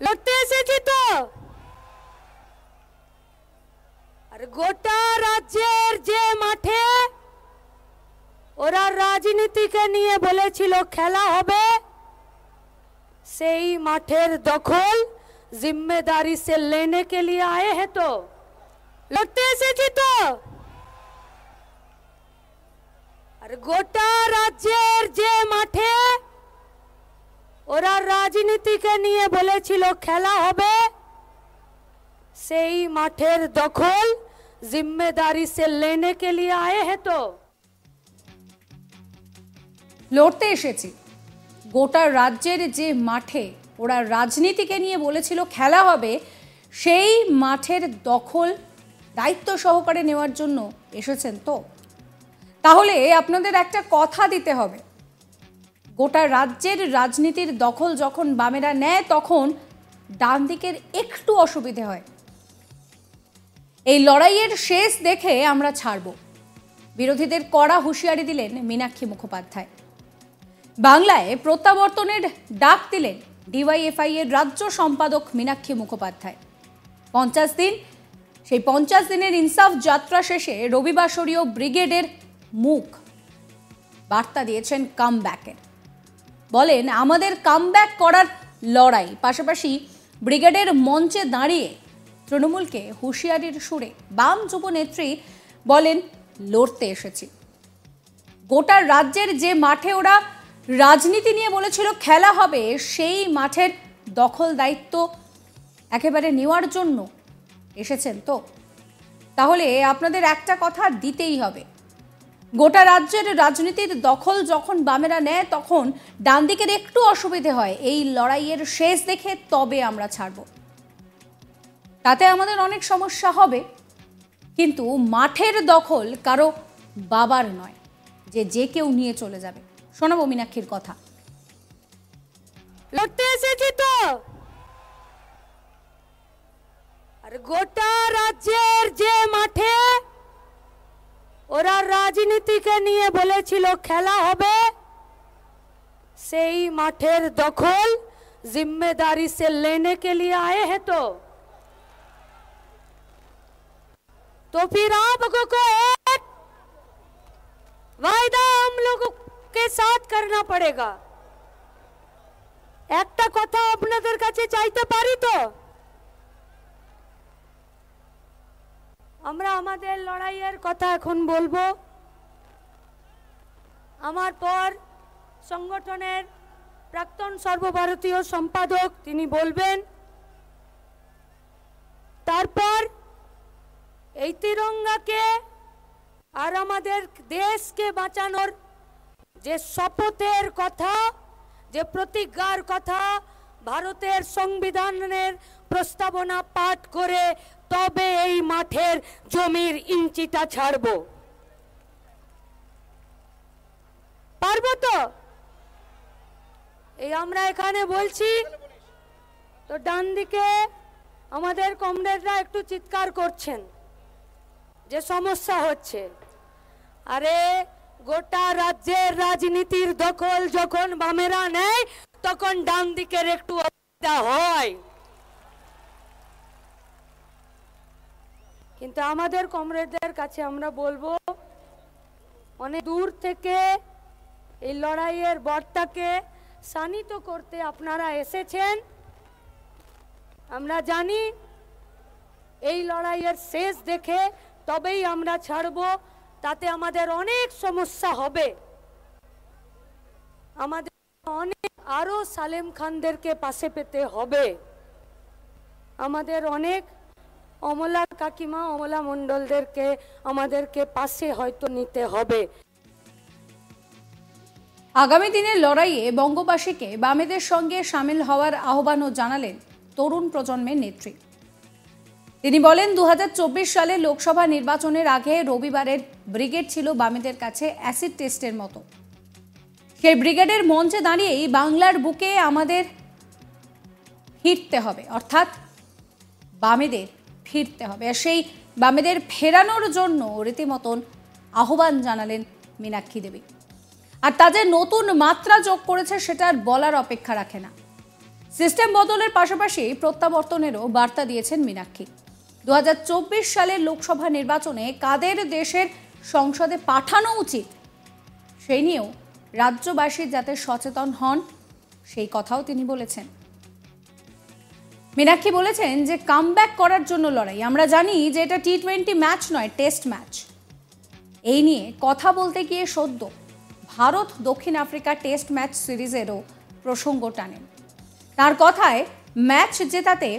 লড়তে এসেছি তো। আর গোটা রাজ্যের যে মাঠে ওরা রাজনীতিকে নিয়ে বলেছিল খেলা হবে, সেই মাঠের দখল जिम्मेदारी से लेने के लिए आए हैं। तो लड़ते এসেছি তো। আর গোটা রাজ্যের যে মাঠে ওরা রাজনীতিকে নিয়ে বলেছিল খেলা হবে, সেই মাঠের দখল जिम्मेदारी से लेने के लिए आए हैं। तो লড়তে এসেছি। গোটা রাজ্যের যে মাঠে ওরা রাজনীতিকে নিয়ে বলেছিল খেলা হবে, সেই মাঠের দখল দায়িত্ব সহকারে নেওয়ার জন্য এসেছেন। তো তাহলে আপনাদের একটা কথা দিতে হবে, গোটা রাজ্যের রাজনীতির দখল যখন বামেরা নেয় তখন ডান দিকের একটু অসুবিধে হয়। এই লড়াইয়ের শেষ দেখে আমরা ছাড়ব, বিরোধীদের কড়া হুঁশিয়ারি দিলেন মীনাক্ষী মুখোপাধ্যায়। বাংলায় প্রত্যাবর্তনের ডাক দিলেন ডিওয়াইএফআই এর রাজ্য সম্পাদক মীনাক্ষী মুখোপাধ্যায়। 50 দিন, সেই 50 দিনের ইনসাফ যাত্রা শেষে রবিবাসরীয় ব্রিগেডের মুখ বার্তা দিয়েছেন কামব্যাকের। বলেন, আমাদের কামব্যাক করার লড়াই। পাশাপাশি ব্রিগেডের মঞ্চে দাঁড়িয়ে তৃণমূলকে হুঁশিয়ারির সুরে বাম যুবনেত্রী বলেন, লড়তে এসেছি। গোটা রাজ্যের যে মাঠে ওরা রাজনীতি নিয়ে বলেছিল খেলা হবে, সেই মাঠের দখল দায়িত্ব একেবারে নেওয়ার জন্য এসেছেন। তো তাহলে আপনাদের একটা কথা দিতেই হবে, গোটা রাজ্যের রাজনীতির দখল যখন বামেরা নেয় তখন ডান দিকের একটু অসুবিধে হয়। এই লড়াইয়ের শেষ দেখে তবে আমরা ছাড়ব। তাতে আমাদের অনেক সমস্যা হবে, কিন্তু মাঠের দখল কারো বাবার নয় যে কেউ নিয়ে চলে যাবে। শোনাবো মীনাক্ষীর কথা। লড়তে এসেছি তো। আর গোটা রাজ্যের যে মাঠে ওরা রাজনীতিকে নিয়ে বলেছিল খেলা হবে, সেই মাঠের দখল जिम्मेदारी से लेने के लिए आए हैं। तो फिर आप लोगों को एक वायदा हम लोगों के साथ करना पड़ेगा। একটা কথা আপনাদের কাছে চাইতে পারি তো, আমরা আমাদের লড়াইয়ের কথা এখন বলবো। আমার পর সংগঠনের প্রাক্তন সর্বভারতীয় সম্পাদক তিনি বলবেন, তারপর এই তিরঙ্গাকে আর আমাদের দেশকে বাঁচানোর যে শপথের কথা, যে প্রতিজ্ঞার কথা, ভারতের সংবিধানের প্রস্তাবনা পাঠ করে তবে এই মাঠের জমির ইঞ্চিটা ছাড়ব। পারবো তো? এই আমরা এখানে বলছি তো ডান দিকে আমাদের কমরেডরা একটু চিৎকার করছেন যে সমস্যা হচ্ছে। আরে গোটা রাজ্যের রাজনীতির দখল যখন বামেরা নেয় তখন ডান দিকের একটু অসুবিধা হয়, কিন্তু আমাদের কমরেডদের কাছে আমরা বলবো, অনেক দূর থেকে এই লড়াইয়ের বার্তাকে শানিত করতে আপনারা এসেছেন। আমরা জানি এই লড়াইয়ের শেষ দেখে তবেই আমরা ছাড়ব, তাতে আমাদের অনেক সমস্যা হবে। আমাদের অনেক আরো সালেম খানদেরকে পাশে পেতে হবে, আমাদের অনেক অমলা কাকিমা, অমলা মণ্ডলদেরকে আমাদেরকে পাশে হয়তো নিতে হবে। আগামী দিনের লড়াইয়ে বঙ্গবাসীকে বামেদের সঙ্গে সামিল হওয়ার আহ্বানও জানালেন তরুণ প্রজন্মের নেত্রী। তিনি বলেন, 2024 সালে লোকসভা নির্বাচনের আগে রবিবারের ব্রিগেড ছিল বামেদের কাছে অ্যাসিড টেস্টের মতো। সেই ব্রিগেডের মঞ্চে দাঁড়িয়েই বাংলার বুকে আমাদের ফিরতে হবে, অর্থাৎ বামেদের ফিরতে হবে। আর সেই বামেদের ফেরানোর জন্য রীতিমতন আহ্বান জানালেন মীনাক্ষী দেবী। আর তাদের নতুন মাত্রা যোগ করেছে সেটার বলার অপেক্ষা রাখে না। সিস্টেম বদলের পাশাপাশি প্রত্যাবর্তনেরও বার্তা দিয়েছেন মীনাক্ষী। 2024 সালের লোকসভা নির্বাচনে কাদের দেশের সংসদে পাঠানো উচিত সেই নিয়েও রাজ্যবাসী যাতে সচেতন হন সেই কথাও তিনি বলেছেন। মীনাক্ষী বলেছেন যে কামব্যাক করার জন্য লড়াই। আমরা জানি যে এটা টি20 ম্যাচ নয়, টেস্ট ম্যাচ। এই নিয়ে কথা বলতে গিয়ে সদ্য ভারত দক্ষিণ আফ্রিকা টেস্ট ম্যাচ সিরিজেরও প্রসঙ্গ টানেন। তার কথায় ম্যাচ জেতাতে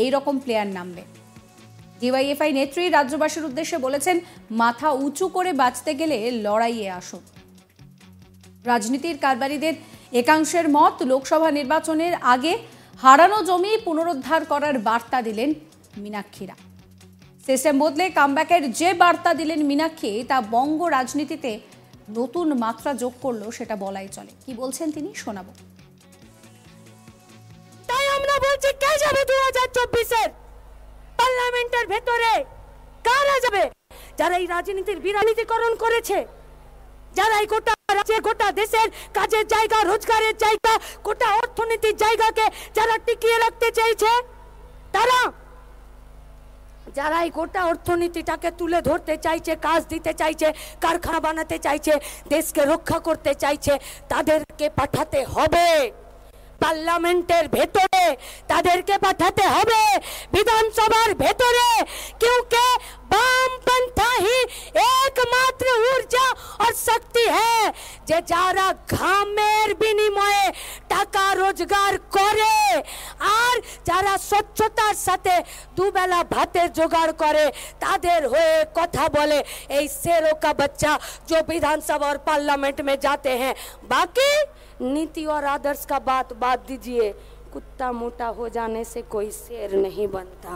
এই রকম প্লেয়ার নামবে। ডিওয়াইএফআই নেত্রী রাজ্যবাসীর উদ্দেশ্যে বলেছেন, মাথা উঁচু করে বাঁচতে গেলে লড়াইয়ে আসুন। রাজনীতির কারবারিদের একাংশের মত, লোকসভা নির্বাচনের আগে হারানো জমি পুনরুদ্ধার করার বার্তা দিলেন মীনাক্ষীরা। সিস্টেম বদলে কামব্যাকের যে বার্তা দিলেন মীনাক্ষী, তা বঙ্গ রাজনীতিতে নতুন মাত্রা যোগ করলো সেটা বলাই চলে। কি বলছেন তিনি শোনাবো। তাই আমরা বলছি, কে যাবে 2024-এর পার্লামেন্টের ভেতরে? কারা যাবে? যারা এই রাজনীতির বিরাজনীতিকরণ করেছে, যারা এই গোটা রাজ্যে, গোটা দেশের কাজের জায়গা, রোজগারের জায়গা, গোটা অর্থনীতির জায়গাকে যারা টিকিয়ে রাখতে চাইছে, তারা যারা এই গোটা অর্থনীতিটাকে তুলে ধরতে চাইছে, কাজ দিতে চাইছে, কারখানা বানাতে চাইছে, দেশকে রক্ষা করতে চাইছে, তাদেরকে পাঠাতে হবে পার্লামেন্টের ভেতরে, তাদেরকে পাঠাতে হবে বিধানসভার ভেতরে। क्योंकि वामपंथा ही एकमात्र ऊर्जा और शक्ति है যে যারা ঘামের বিনিময়ে টাকা রোজগার করে আর যারা স্বচ্ছতার সাথে দুবেলা ভাতের জোগাড় করে, তাদের হয়ে কথা বলে এই शेरों का बच्चा जो विधानसभा और पार्लियामेंट में जाते हैं। बाकी नीति और आदर्श का बात दीजिए, कुत्ता मोटा हो जाने से कोई शेर नहीं बनता।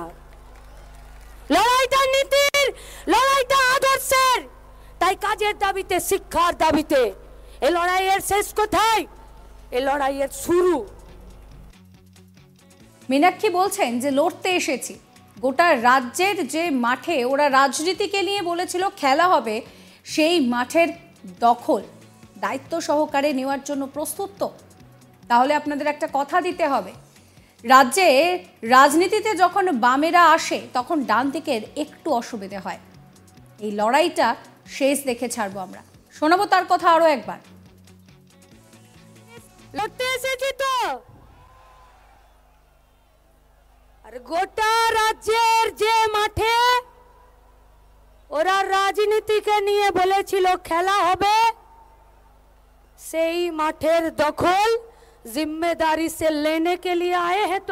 লড়াইটা নীতির, লড়াইটা আদর্শের। তাই কাজের দাবিতে, শিক্ষার দাবিতে এই লড়াইয়ের শেষ কোথায়? এই লড়াইয়ের শুরু। মীনাক্ষী বলছেন যে লড়তে এসেছি। গোটা রাজ্যের যে মাঠে ওরা রাজনীতিকে নিয়ে বলেছিল খেলা হবে, সেই মাঠের দখল দায়িত্ব সহকারে নেওয়ার জন্য প্রস্তুত তো? তাহলে আপনাদের একটা কথা দিতে হবে, রাজ্যে রাজনীতিতে যখন বামেরা আসে তখন ডান দিকের একটু অসুবিধে হয়। এই লড়াইটা শেষ দেখে ছাড়বো আমরা। শোনাবো তার কথা আরো একবার। লড়তে এসেছি তো, আর গোটা রাজ্যের যে মাঠে ওরা রাজনীতিকে নিয়ে বলেছিল খেলা হবে, সেই মাঠের দখল जिम्मेदारी से लेने के लिए आए हैं।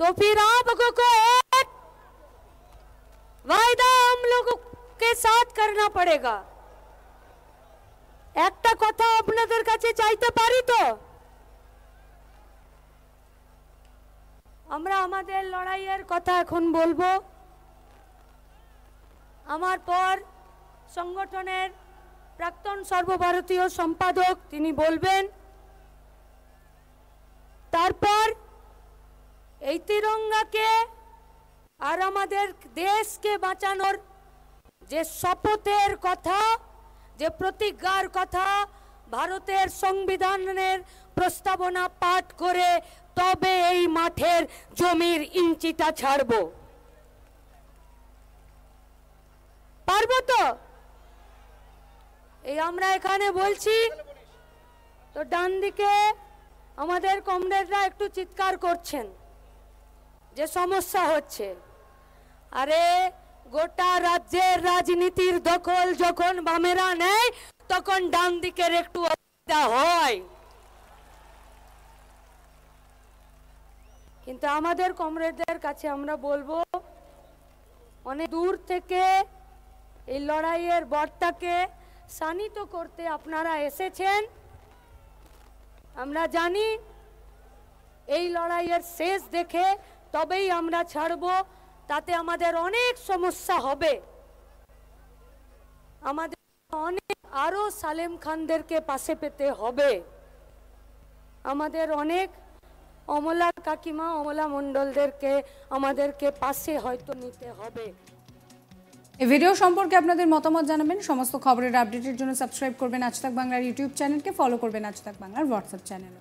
तो फिर आप लोगों को एक वायदा हम लोगों के साथ करना पड़ेगा। একটা কথা আপনাদের কাছে চাইতে পারি তো, আমরা আমাদের লড়াইয়ের কথা এখন বলবো। আমার পর সংগঠনের প্রাক্তন সর্বভারতীয় সম্পাদক তিনি বলবেন, তারপর এই তিরঙ্গাকে আর আমাদের দেশকে বাঁচানোর যে শপথের কথা, যে প্রতিজ্ঞার কথা, ভারতের সংবিধানের প্রস্তাবনা পাঠ করে তবে এই মাঠের জমির ইঞ্চিটা ছাড়বো। পারবো তো? এই আমরা এখানে বলছি তো ডান দিকে আমাদের কমরেডরা একটু চিৎকার করছেন যে সমস্যা হচ্ছে। আরে গোটা রাজ্যের রাজনীতির দখল যখন বামেরা নেয় তখন ডান দিকের একটু অসুবিধা হয়। কিন্তু আমাদের কমরেডদের কাছে আমরা বলবো, অনেক দূর থেকে এই লড়াইয়ের বার্তাকে শানিত করতে আপনারা এসেছেন। আমরা জানি এই লড়াইয়ের শেষ দেখে তবেই আমরা ছাড়বো, তাতে আমাদের অনেক সমস্যা হবে। আমাদের অনেক আরো সালেম খানদেরকে পাশে পেতে হবে, আমাদের অনেক অমলা কাকিমা, অমলা মণ্ডলদেরকে আমাদেরকে পাশে হয়তো নিতে হবে। এই ভিডিও সম্পর্কে আপনাদের মতামত জানাবেন। সমস্ত খবরের আপডেটের জন্য সাবস্ক্রাইব করবেন আজ তাক বাংলার ইউটিউব চ্যানেলকে, ফলো করবেন আজ তাক বাংলার হোয়াটসঅ্যাপ চ্যানেল।